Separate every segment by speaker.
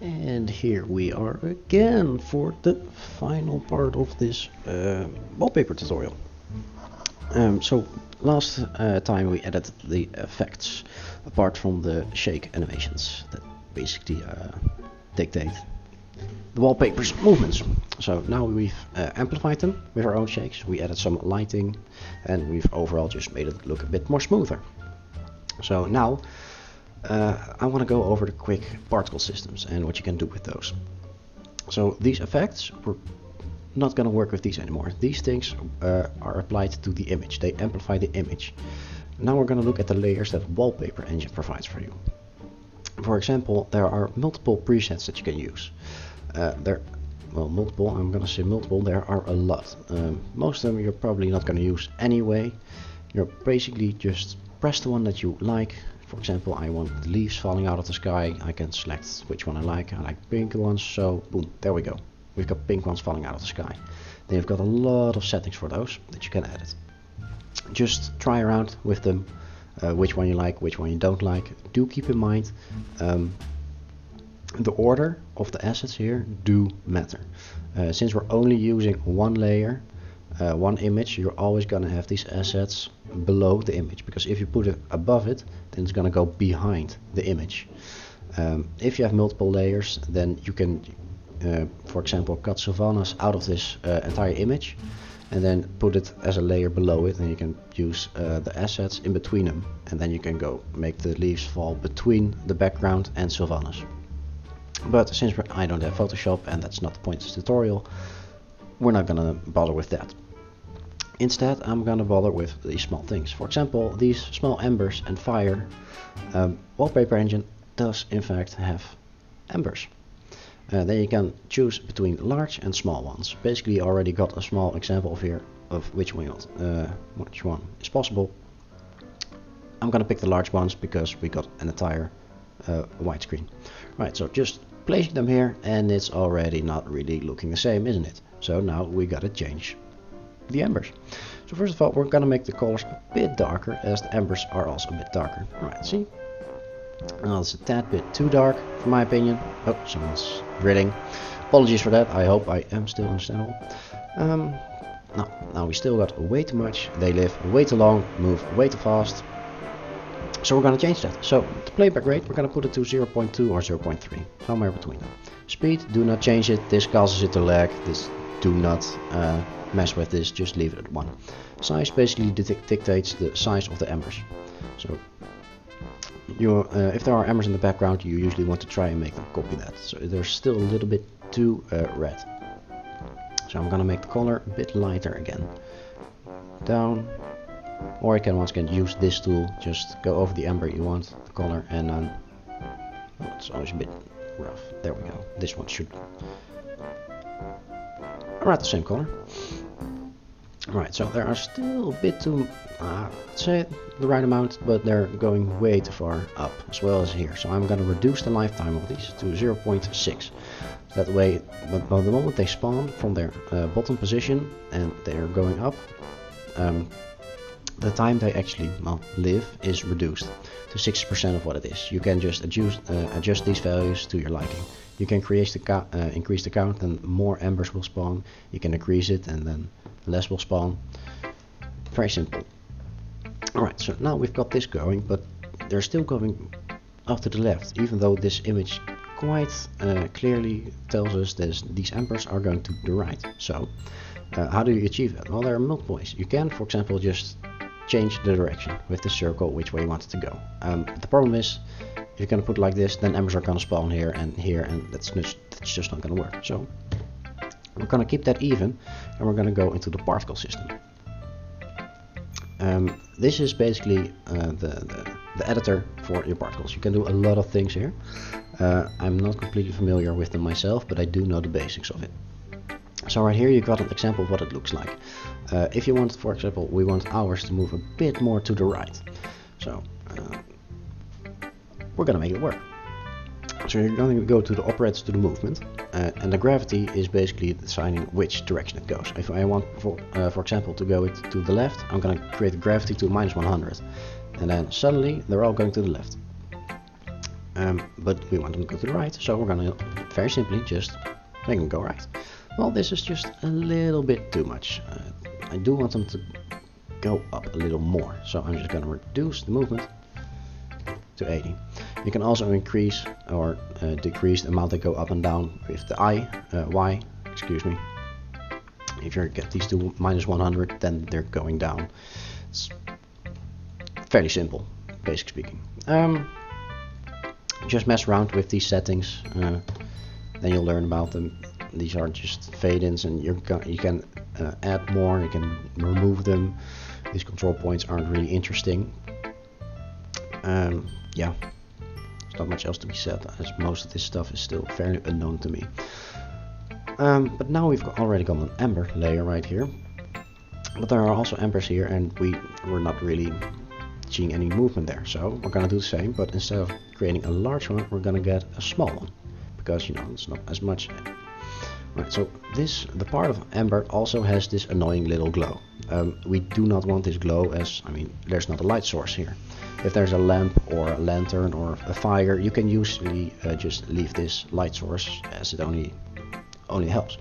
Speaker 1: And here we are again for the final part of this wallpaper tutorial. So last time we added the effects apart from the shake animations that basically dictate the wallpaper's movements. So now we've amplified them with our own shakes, we added some lighting, and we've overall just made it look a bit more smoother. So now I want to go over the quick particle systems and what you can do with those. So these effects, we're not going to work with these anymore. These things are applied to the image. They amplify the image. Now we're going to look at the layers that Wallpaper engine provides for you. For example, there are multiple presets that you can use. Multiple, I'm going to say multiple, there are a lot. Most of them you're probably not going to use anyway. You're basically just press the one that you like. For example, I want leaves falling out of the sky. I can select which one I like. I like pink ones, so boom, there we go. We've got pink ones falling out of the sky. Then you've got a lot of settings for those that you can edit. Just try around with them, which one you like, which one you don't like. Do keep in mind the order of the assets here do matter. Since we're only using one layer, one image, you're always going to have these assets below the image, because if you put it above it, then it's going to go behind the image. If you have multiple layers, then you can for example cut savannas out of this entire image and then put it as a layer below it, and you can use the assets in between them, and then you can go make the leaves fall between the background and savannas. But since I don't have Photoshop and that's not the point of this tutorial, we're not gonna bother with that. Instead, I'm gonna bother with these small things. For example, these small embers and fire. Wallpaper engine does in fact have embers. Then you can choose between large and small ones. Basically, I already got a small example here of which one is possible. I'm gonna pick the large ones because we got an entire widescreen. Right, so just placing them here, and it's already not really looking the same, isn't it? So now we gotta change the embers. So first of all, we're gonna make the colors a bit darker, as the embers are also a bit darker. Alright, see? Now it's a tad bit too dark, for my opinion. Oh, someone's grilling. Apologies for that, I hope I am still understandable. Now we still got way too much. They live way too long, move way too fast. So we're gonna change that. So the playback rate, we're gonna put it to 0.2 or 0.3, somewhere between them. Speed, do not change it. This causes it to lag. This, do not mess with this. Just leave it at 1. Size basically dictates the size of the embers. So if there are embers in the background, you usually want to try and make them copy that. So they're still a little bit too red. So I'm gonna make the color a bit lighter again. Down. Or you can once again use this tool, just go over the ember you want, the color, and then it's always a bit rough. There we go. This one should around the same color. Alright, so there are still a bit too, I'd say the right amount, but they're going way too far up, as well as here. So I'm going to reduce the lifetime of these to 0.6. That way, the moment they spawn from their bottom position and they're going up, the time they actually live is reduced to 60% of what it is. You can just adjust these values to your liking. You can increase the count, and more embers will spawn. You can decrease it, and then less will spawn. Very simple. Alright, so now we've got this going, but they're still going off to the left, even though this image quite clearly tells us that these embers are going to the right. So how do you achieve that? Well, there are multiple ways. You can, for example, just change the direction with the circle which way you want it to go. The problem is, if you're going to put it like this, then embers are going to spawn here, and that's just not going to work. So we're going to keep that even, and we're going to go into the particle system. This is basically the editor for your particles. You can do a lot of things here. I'm not completely familiar with them myself, but I do know the basics of it. So right here you got an example of what it looks like. If you want, for example, we want ours to move a bit more to the right. So we're gonna make it work. So you're going to go to the operators, to the movement, and the gravity is basically deciding which direction it goes. If I want, for example, to go it to the left, I'm going to create a gravity to -100, and then suddenly they're all going to the left. but we want them to go to the right, so we're gonna very simply just make them go right. Well, this is just a little bit too much. I do want them to go up a little more, so I'm just gonna reduce the movement to 80. You can also increase or decrease the amount they go up and down with the Y, excuse me. If you get these to -100, then they're going down. It's fairly simple, basic speaking. Just mess around with these settings, then you'll learn about them. These are just fade-ins, and you can add more, you can remove them. These control points aren't really interesting. Yeah, there's not much else to be said, as most of this stuff is still fairly unknown to me. But now we've already got an ember layer right here. But there are also embers here, and we're not really seeing any movement there. So we're gonna do the same, but instead of creating a large one, we're gonna get a small one, because it's not as much. Right, so the part of ember also has this annoying little glow. We do not want this glow, as there's not a light source here. If there's a lamp or a lantern or a fire, you can usually just leave this light source, as it only helps.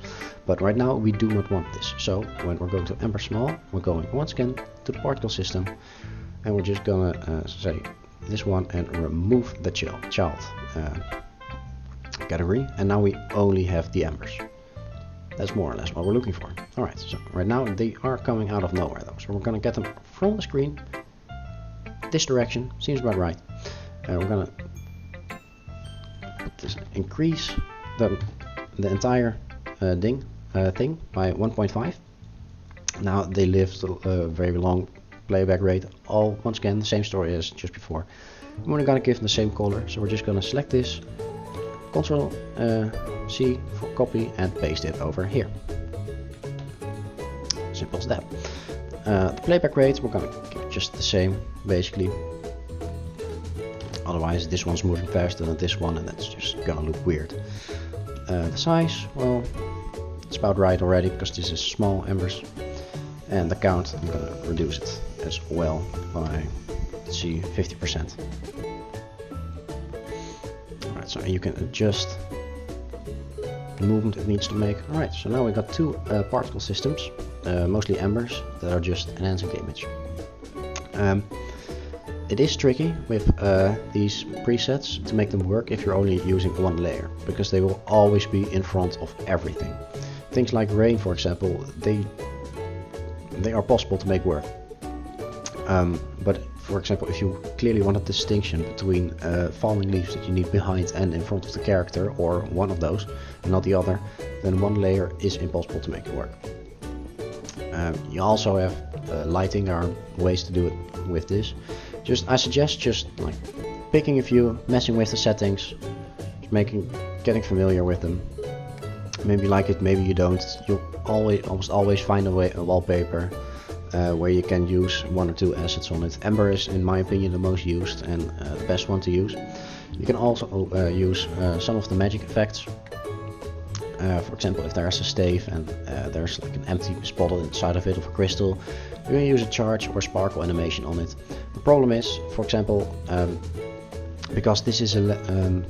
Speaker 1: But right now we do not want this. So when we're going to ember small, we're going once again to the particle system, and we're just gonna say this one and remove the child category, and now we only have the embers. That's more or less what we're looking for. Alright, so right now they are coming out of nowhere though, so we're gonna get them from the screen this direction. Seems about right. We're gonna increase the entire thing by 1.5. Now they live a very long playback rate. Once again, the same story as just before. We're gonna give them the same color, so we're just gonna select this, Ctrl C for copy, and paste it over here. Simple as that. The playback rate we're gonna give just the same, basically. Otherwise, this one's moving faster than this one, and that's just gonna look weird. The size, well, it's about right already, because this is small embers. And the count, I'm gonna reduce it as well by, let's see, 50%. Alright, so you can adjust the movement it needs to make. Alright, so now we got two particle systems, mostly embers, that are just enhancing the image. It is tricky with these presets to make them work if you're only using one layer, because they will always be in front of everything. Things like rain, for example, they are possible to make work. But for example, if you clearly want a distinction between falling leaves that you need behind and in front of the character, or one of those and not the other, then one layer is impossible to make it work. You also have lighting. There are ways to do it with this. I suggest just like picking a few, messing with the settings, getting familiar with them. Maybe you like it, maybe you don't. You'll almost always find a wallpaper where you can use one or two assets on it. Ember is, in my opinion, the most used and the best one to use. You can also use some of the magic effects. For example, if there's a stave and there's like an empty spot inside of it of a crystal, you can use a charge or sparkle animation on it. The problem is, for example, because this is a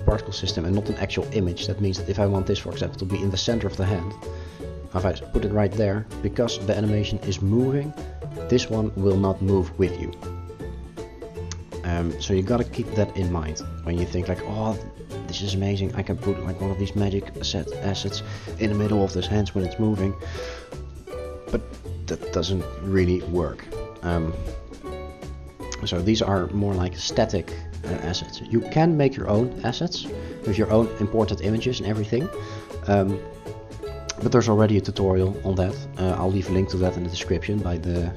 Speaker 1: particle system and not an actual image, that means that if I want this, for example, to be in the center of the hand, if I put it right there, because the animation is moving, this one will not move with you. So you gotta keep that in mind when you think like, oh, this is amazing, I can put like one of these magic assets in the middle of this hand when it's moving. But that doesn't really work. So these are more like static assets. You can make your own assets with your own imported images and everything. But there's already a tutorial on that. I'll leave a link to that in the description by the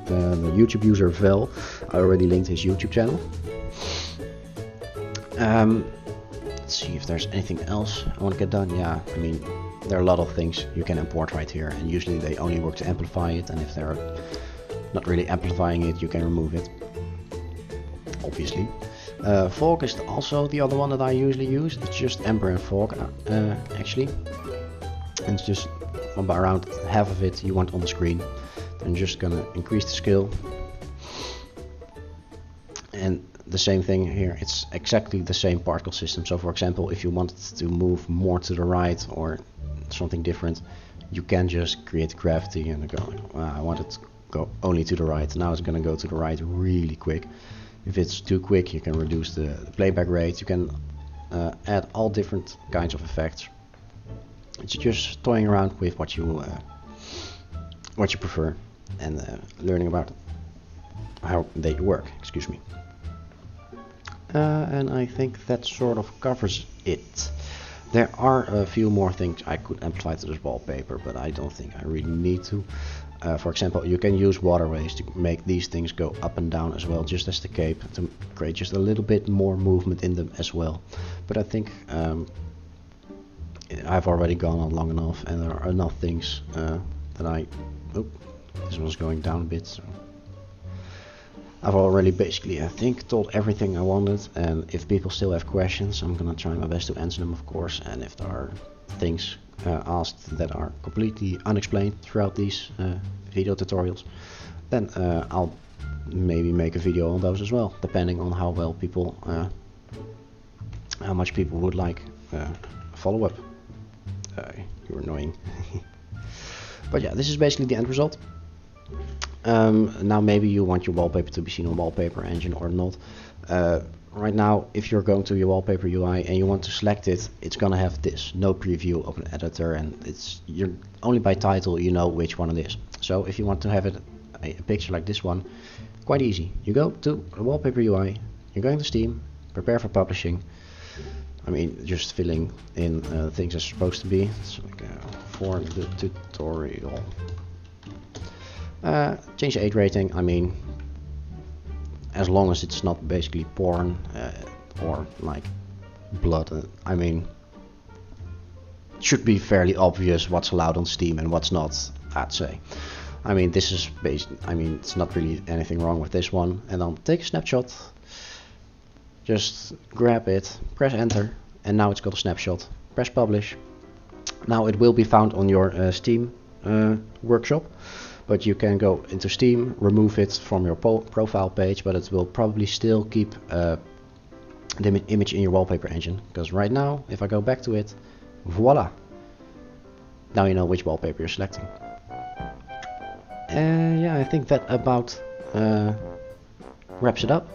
Speaker 1: YouTube user Vell. I already linked his YouTube channel. Let's see if there's anything else I want to get done. Yeah, I mean, there are a lot of things you can import right here, and usually they only work to amplify it, and if they're not really amplifying it, you can remove it, obviously. Fog is also the other one that I usually use. It's just Ember and Fog, actually. And it's just about around half of it you want on the screen. I'm just gonna increase the scale. And the same thing here. It's exactly the same particle system. So for example, if you wanted to move more to the right or something different, you can just create gravity and go, I want it to go only to the right. Now it's going to go to the right really quick. If it's too quick, you can reduce the playback rate. You can add all different kinds of effects. It's just toying around with what you prefer and learning about how they work. Excuse me. And I think that sort of covers it. There are a few more things I could apply to this wallpaper, but I don't think I really need to. For example, you can use waterways to make these things go up and down as well, just as the cape, to create just a little bit more movement in them as well. But I think I've already gone on long enough, and there are enough things that I... Oh, this one's going down a bit. So I've already basically, I think, told everything I wanted, and if people still have questions, I'm gonna try my best to answer them, of course. And if there are things asked that are completely unexplained throughout these video tutorials, then I'll maybe make a video on those as well, depending on how well people, how much people would like follow-up. You're annoying. But yeah, this is basically the end result. Now maybe you want your wallpaper to be seen on Wallpaper Engine or not. Right now, if you're going to your Wallpaper UI and you want to select it, it's gonna have this, no preview, open editor, and you're only by title you know which one it is. So if you want to have it a picture like this one, quite easy. You go to the Wallpaper UI, you're going to Steam, prepare for publishing. I mean, just filling in things as supposed to be. So like, for the tutorial. Change the age rating. I mean, as long as it's not basically porn or like blood. I mean, it should be fairly obvious what's allowed on Steam and what's not, I'd say. I mean, this is based. I mean, it's not really anything wrong with this one. And then take a snapshot. Just grab it, press enter, and now it's got a snapshot. Press publish. Now it will be found on your Steam workshop, but you can go into Steam, remove it from your profile page, but it will probably still keep the image in your Wallpaper Engine, because right now, if I go back to it, voila! Now you know which wallpaper you're selecting. Yeah, I think that about wraps it up.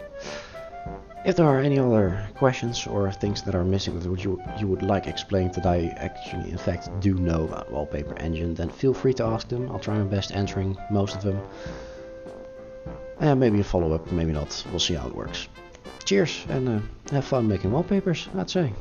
Speaker 1: If there are any other questions or things that are missing that you would like explained that I actually in fact do know about Wallpaper Engine, then feel free to ask them. I'll try my best answering most of them. Maybe a follow-up, maybe not. We'll see how it works. Cheers, and have fun making wallpapers, I'd say.